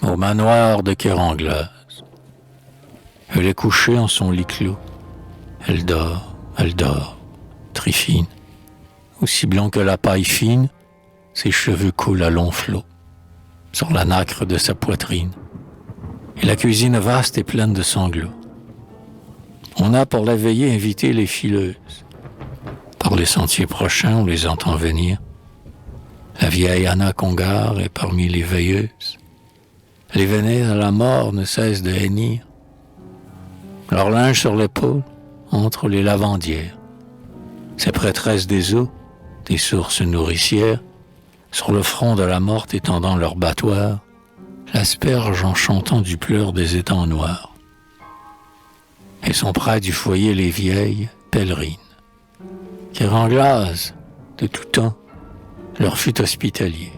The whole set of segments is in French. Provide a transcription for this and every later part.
au manoir de Kéranglaz. Elle est couchée en son lit clos. Elle dort, Tryphine. Aussi blanc que la paille fine, ses cheveux coulent à longs flots sur la nacre de sa poitrine. Et la cuisine vaste est pleine de sanglots. On a pour la veillée invité les fileuses. Par les sentiers prochains, on les entend venir. La vieille Anna Congar est parmi les veilleuses. Les venées à la mort ne cessent de hennir. Leur linge sur l'épaule, entre les lavandières. Ces prêtresses des eaux, des sources nourricières, sur le front de la morte étendant leur battoir, l'asperge en chantant du pleur des étangs noirs. Et sont près du foyer les vieilles pèlerines. Kéranglaz, de tout temps, leur fut hospitalier.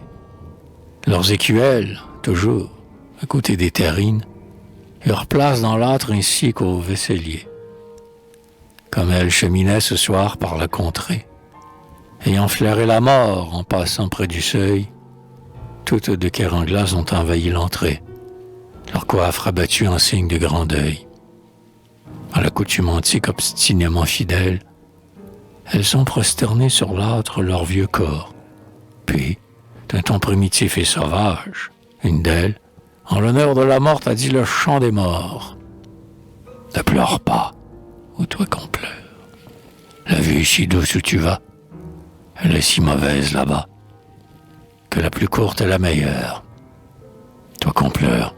Leurs écuelles, toujours, à côté des terrines, leur place dans l'âtre ainsi qu'au vaisselier. Comme elle cheminait ce soir par la contrée, ayant flairé la mort en passant près du seuil, toutes de Kéranglaz ont envahi l'entrée, leur coiffe rabattue en signe de grand deuil. À la coutume antique obstinément fidèle, elles sont prosternées sur l'âtre leur vieux corps. Puis, d'un ton primitif et sauvage, une d'elles, en l'honneur de la morte, a dit le chant des morts. Ne pleure pas, ou toi qu'on pleure. La vue est si douce où tu vas, elle est si mauvaise là-bas, que la plus courte est la meilleure. Toi qu'on pleure,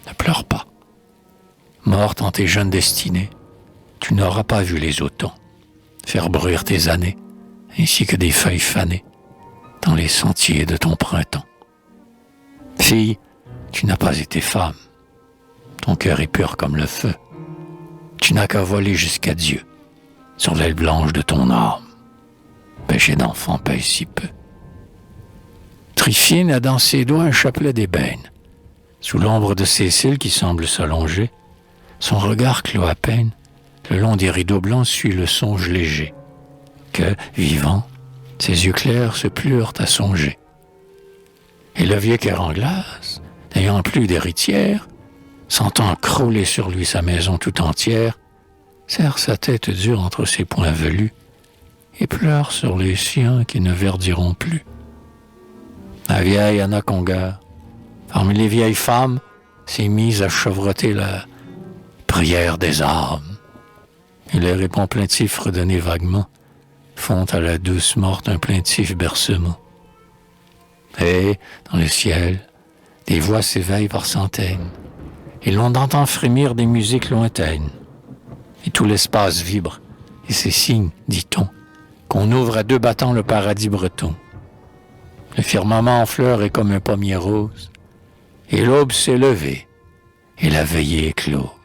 ne pleure pas. Morte en tes jeunes destinées, tu n'auras pas vu les automnes faire bruire tes années, ainsi que des feuilles fanées dans les sentiers de ton printemps. Fille, tu n'as pas été femme. Ton cœur est pur comme le feu. Tu n'as qu'à voler jusqu'à Dieu, sur l'aile blanche de ton âme. Péché d'enfant paye si peu. Tryphine a dans ses doigts un chapelet d'ébène. Sous l'ombre de ses cils qui semblent s'allonger, son regard clos à peine, le long des rideaux blancs suit le songe léger, que, vivant, ses yeux clairs se plurent à songer. Et le vieux Kéranglaz, n'ayant plus d'héritière, sentant crouler sur lui sa maison tout entière, serre sa tête dure entre ses poings velus et pleure sur les siens qui ne verdiront plus. La vieille Anna Congar, parmi les vieilles femmes, s'est mise à chevrotter la prière des âmes. Et les répons plaintifs redonnés vaguement font à la douce morte un plaintif bercement. Et, dans le ciel, des voix s'éveillent par centaines, et l'on entend frémir des musiques lointaines. Et tout l'espace vibre, et c'est signe, dit-on, qu'on ouvre à deux battants le paradis breton. Le firmament en fleurs est comme un pommier rose, et l'aube s'est levée, et la veillée est close.